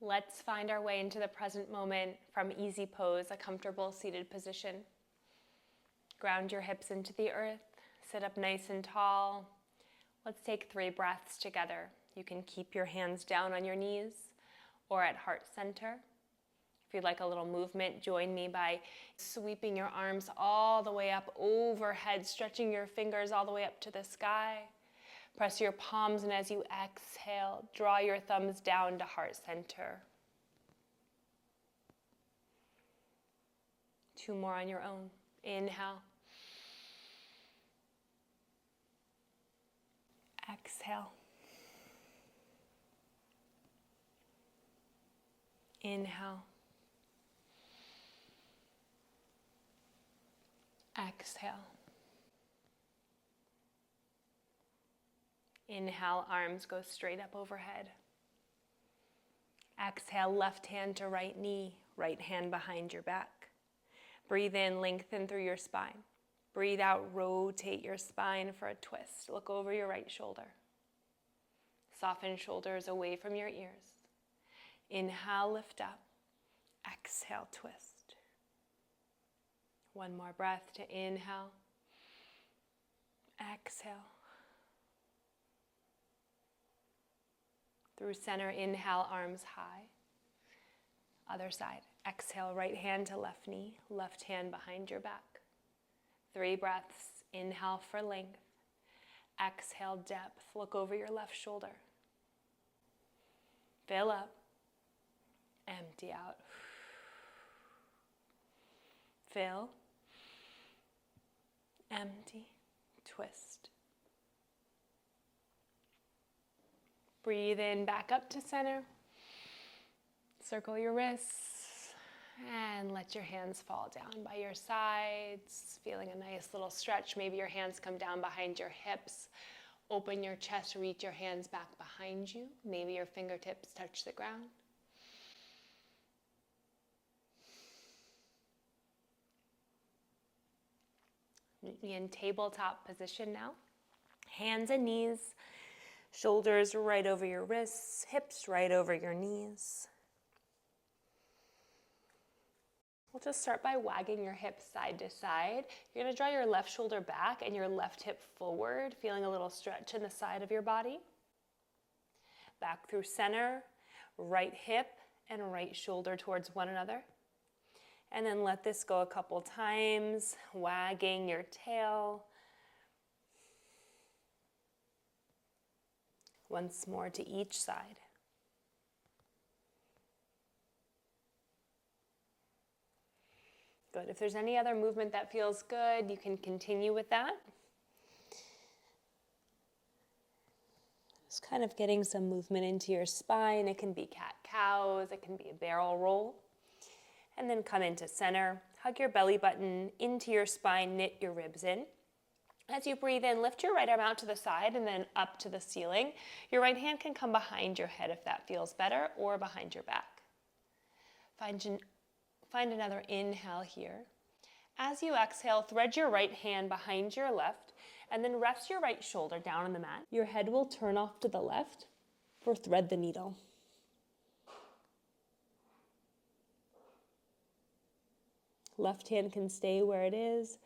Let's find our way into the present moment from easy pose, a comfortable seated position. Ground your hips into the earth. Sit up nice and tall. Let's take 3 breaths together. You can keep your hands down on your knees or at heart center. If you'd like a little movement, join me by sweeping your arms all the way up overhead, stretching your fingers all the way up to the sky. Press your palms, and as you exhale, draw your thumbs down to heart center. 2 more on your own. Inhale. Exhale. Inhale. Exhale. Inhale, arms go straight up overhead. Exhale, left hand to right knee, right hand behind your back. Breathe in, lengthen through your spine. Breathe out, rotate your spine for a twist. Look over your right shoulder. Soften shoulders away from your ears. Inhale, lift up. Exhale, twist. 1 more breath to inhale. Exhale. Through center, inhale, arms high. Other side. Exhale, right hand to left knee, left hand behind your back. 3 breaths. Inhale for length. Exhale, depth. Look over your left shoulder. Fill up. Empty out. Fill. Empty. Twist. Breathe in, back up to center. Circle your wrists and let your hands fall down by your sides. Feeling a nice little stretch. Maybe your hands come down behind your hips. Open your chest, reach your hands back behind you. Maybe your fingertips touch the ground. Meet me in tabletop position now. Hands and knees. Shoulders right over your wrists, hips right over your knees. We'll just start by wagging your hips side to side. You're going to draw your left shoulder back and your left hip forward, feeling a little stretch in the side of your body. Back through center, right hip and right shoulder towards one another. And then let this go a couple times, wagging your tail. Once more to each side. Good. If there's any other movement that feels good, you can continue with that. Just kind of getting some movement into your spine. It can be cat-cows, it can be a barrel roll. And then come into center. Hug your belly button into your spine, knit your ribs in. As you breathe in, lift your right arm out to the side and then up to the ceiling. Your right hand can come behind your head if that feels better, or behind your back. Find another inhale here. As you exhale, thread your right hand behind your left and then rest your right shoulder down on the mat. Your head will turn off to the left for thread the needle. Left hand can stay where it is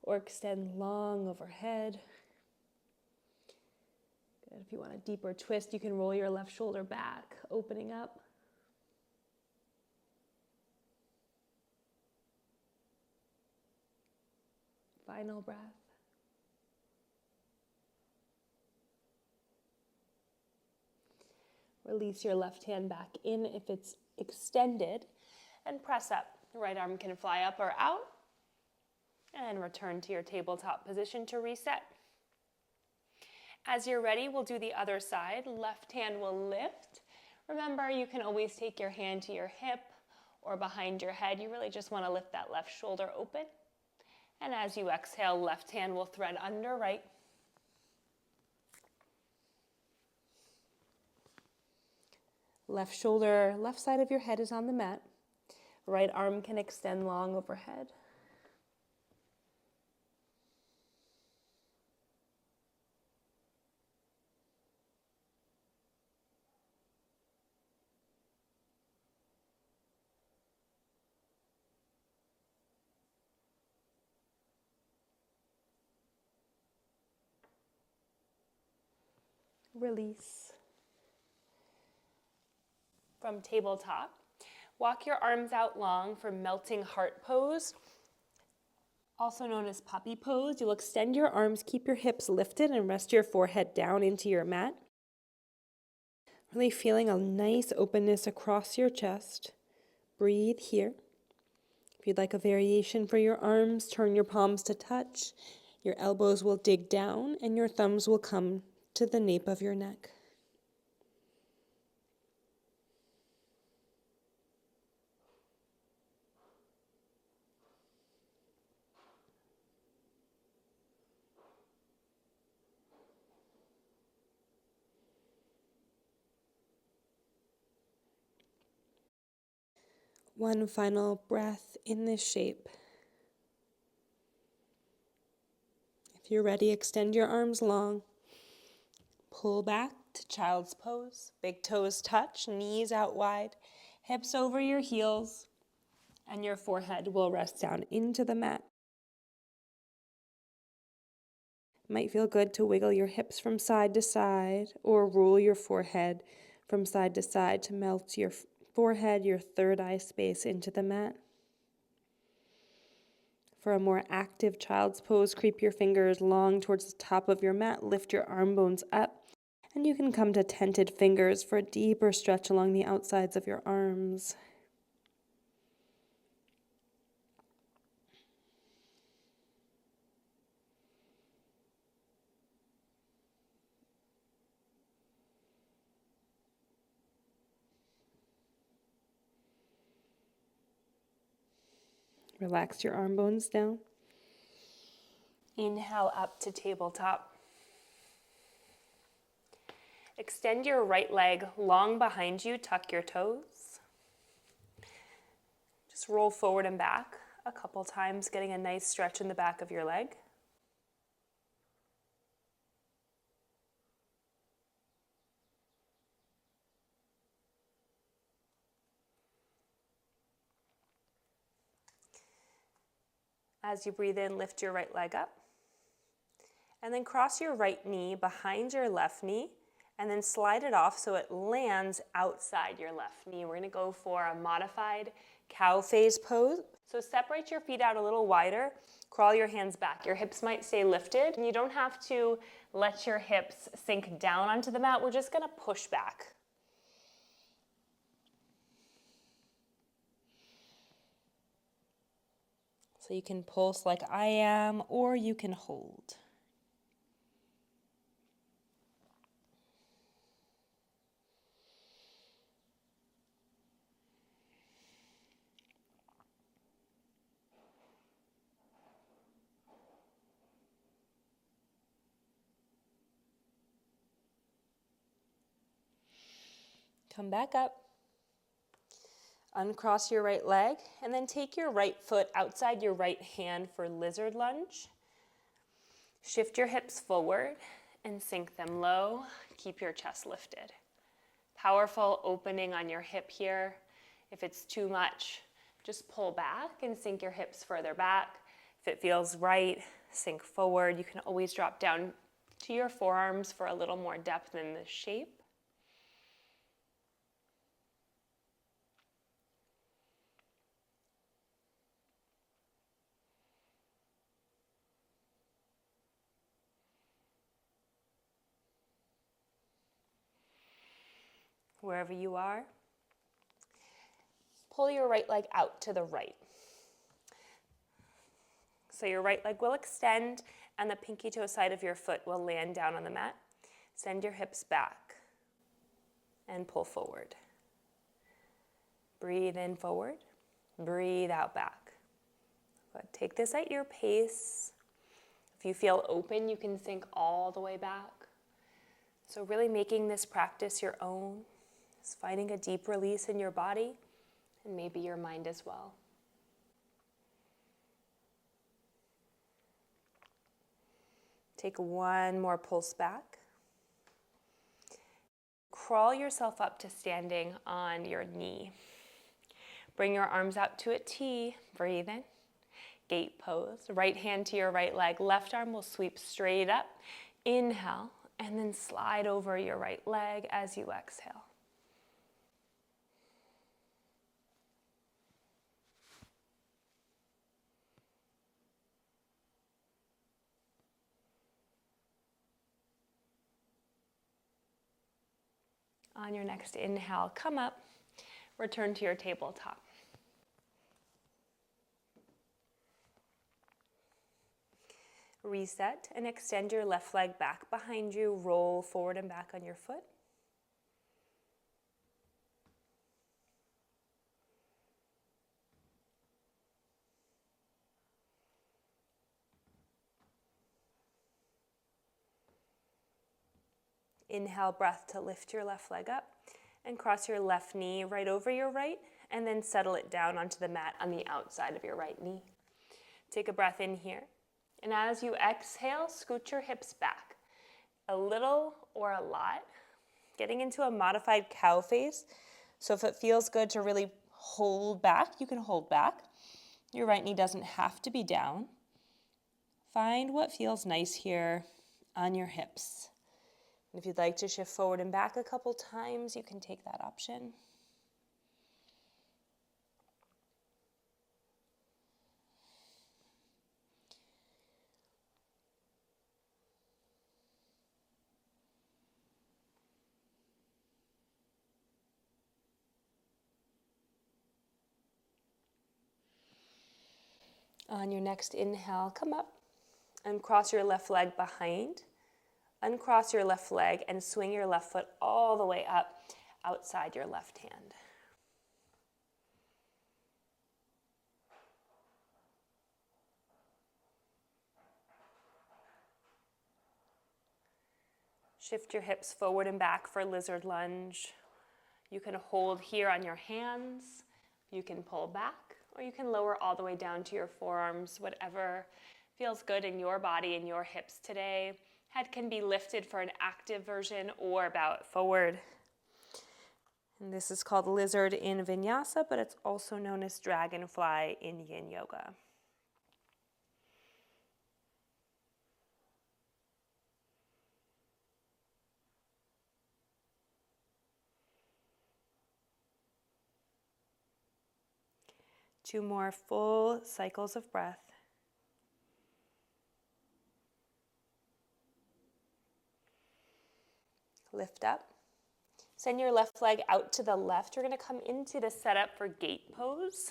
or extend long overhead. Good. If you want a deeper twist, you can roll your left shoulder back, opening up. Final breath. Release your left hand back in if it's extended and press up. The right arm can fly up or out. And return to your tabletop position to reset. As you're ready, we'll do the other side. Left hand will lift. Remember, you can always take your hand to your hip or behind your head. You really just want to lift that left shoulder open. And as you exhale, left hand will thread under right. Left shoulder, left side of your head is on the mat. Right arm can extend long overhead. Release. From tabletop, walk your arms out long for melting heart pose, also known as puppy pose. You'll extend your arms, keep your hips lifted, and rest your forehead down into your mat. Really feeling a nice openness across your chest. Breathe here. If you'd like a variation for your arms, turn your palms to touch. Your elbows will dig down, and your thumbs will come to the nape of your neck. One final breath in this shape. If you're ready, extend your arms long. Pull back to child's pose. Big toes touch, knees out wide, hips over your heels, and your forehead will rest down into the mat. It might feel good to wiggle your hips from side to side or roll your forehead from side to side to melt your forehead, your third eye space into the mat. For a more active child's pose, creep your fingers long towards the top of your mat, lift your arm bones up, and you can come to tented fingers for a deeper stretch along the outsides of your arms. Relax your arm bones down. Inhale up to tabletop. Extend your right leg long behind you, tuck your toes. Just roll forward and back a couple times, getting a nice stretch in the back of your leg. As you breathe in, lift your right leg up. And then cross your right knee behind your left knee, and then slide it off so it lands outside your left knee. We're going to go for a modified cow phase pose. So separate your feet out a little wider, crawl your hands back. Your hips might stay lifted, and you don't have to let your hips sink down onto the mat. We're just going to push back. So you can pulse like I am, or you can hold. Come back up. Uncross your right leg, and then take your right foot outside your right hand for lizard lunge. Shift your hips forward and sink them low. Keep your chest lifted. Powerful opening on your hip here. If it's too much, just pull back and sink your hips further back. If it feels right, sink forward. You can always drop down to your forearms for a little more depth in this shape. Wherever you are, pull your right leg out to the right. So your right leg will extend and the pinky toe side of your foot will land down on the mat. Send your hips back and pull forward. Breathe in forward, breathe out back. But take this at your pace. If you feel open, you can sink all the way back. So really making this practice your own. Is finding a deep release in your body and maybe your mind as well. Take one more pulse back. Crawl yourself up to standing on your knee. Bring your arms out to a T. Breathe in. Gate pose. Right hand to your right leg. Left arm will sweep straight up. Inhale. and then slide over your right leg as you exhale. On your next inhale, come up, return to your tabletop. Reset and extend your left leg back behind you, roll forward and back on your foot. Inhale, breath to lift your left leg up and cross your left knee right over your right, and then settle it down onto the mat on the outside of your right knee. Take a breath in here. And as you exhale, scoot your hips back, a little or a lot, getting into a modified cow face. So if it feels good to really hold back, you can hold back. Your right knee doesn't have to be down. Find what feels nice here on your hips. And if you'd like to shift forward and back a couple times, you can take that option. On your next inhale, come up and cross your left leg behind. Uncross your left leg and swing your left foot all the way up outside your left hand. Shift your hips forward and back for lizard lunge. You can hold here on your hands. You can pull back, or you can lower all the way down to your forearms, whatever feels good in your body and your hips today. Head can be lifted for an active version or bowed forward. And this is called lizard in vinyasa, but it's also known as dragonfly in yin yoga. Two more full cycles of breath. Lift up. Send your left leg out to the left. You're going to come into the setup for gate pose.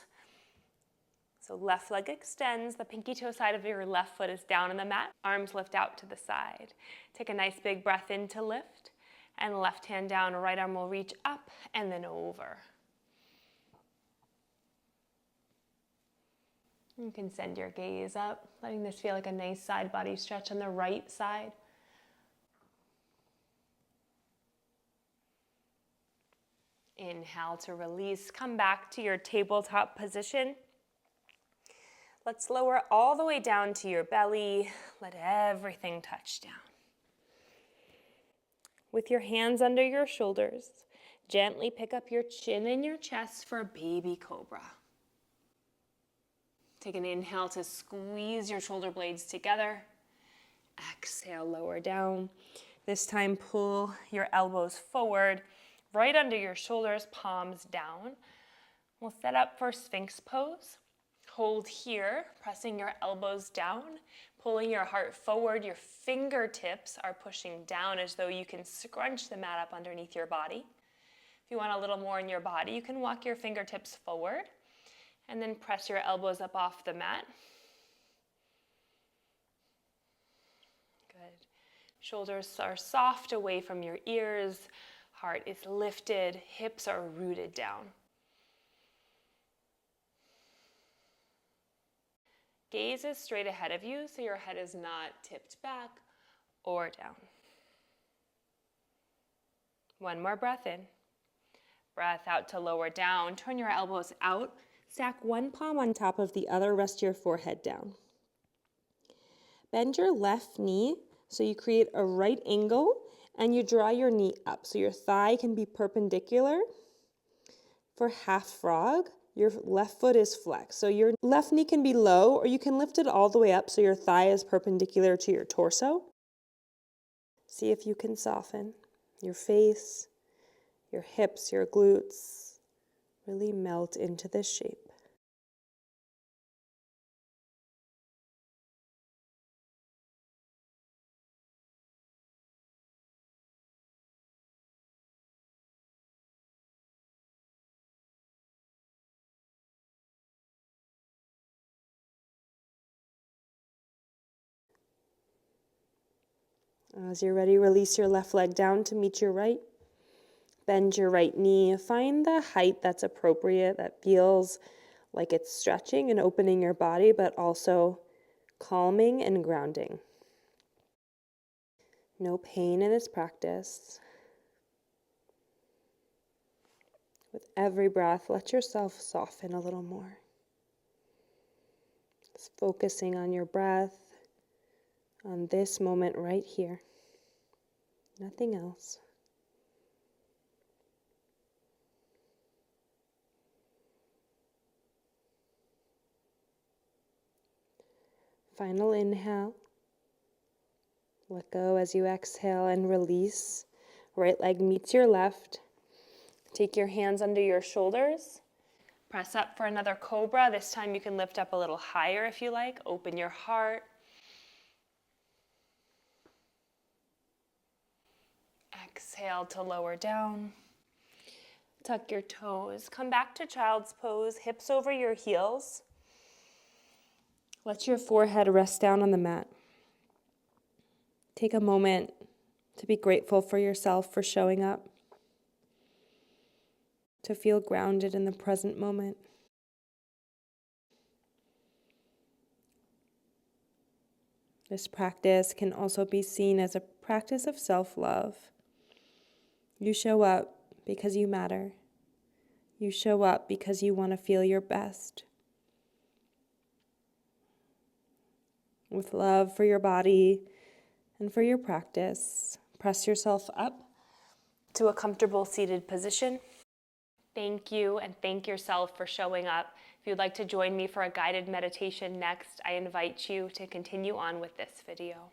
So left leg extends. The pinky toe side of your left foot is down on the mat. Arms lift out to the side. Take a nice big breath in to lift. And left hand down, right arm will reach up and then over. You can send your gaze up, letting this feel like a nice side body stretch on the right side. Inhale to release. Come back to your tabletop position. Let's lower all the way down to your belly. Let everything touch down. With your hands under your shoulders, gently pick up your chin and your chest for a baby cobra. Take an inhale to squeeze your shoulder blades together. Exhale, lower down. This time, pull your elbows forward, right under your shoulders, palms down. We'll set up for Sphinx pose. Hold here, pressing your elbows down, pulling your heart forward. Your fingertips are pushing down as though you can scrunch the mat up underneath your body. If you want a little more in your body, you can walk your fingertips forward and then press your elbows up off the mat. Good. Shoulders are soft away from your ears. Heart is lifted. Hips are rooted down. Gaze is straight ahead of you, so your head is not tipped back or down. One more breath in. Breath out to lower down. Turn your elbows out. Stack one palm on top of the other, rest your forehead down. Bend your left knee so you create a right angle and you draw your knee up so your thigh can be perpendicular. For half frog, your left foot is flexed. So your left knee can be low or you can lift it all the way up so your thigh is perpendicular to your torso. See if you can soften your face, your hips, your glutes. Really melt into this shape. As you're ready, release your left leg down to meet your right. Bend your right knee. Find the height that's appropriate, that feels like it's stretching and opening your body, but also calming and grounding. No pain in this practice. With every breath, let yourself soften a little more. Just focusing on your breath, on this moment right here. Nothing else. Final inhale. Let go as you exhale and release. Right leg meets your left. Take your hands under your shoulders. Press up for another cobra. This time you can lift up a little higher if you like. Open your heart. Exhale to lower down. Tuck your toes. Come back to child's pose, hips over your heels. Let your forehead rest down on the mat. Take a moment to be grateful for yourself for showing up, to feel grounded in the present moment. This practice can also be seen as a practice of self-love. You show up because you matter. You show up because you want to feel your best. With love for your body and for your practice, press yourself up to a comfortable seated position. Thank you, and thank yourself for showing up. If you'd like to join me for a guided meditation next, I invite you to continue on with this video.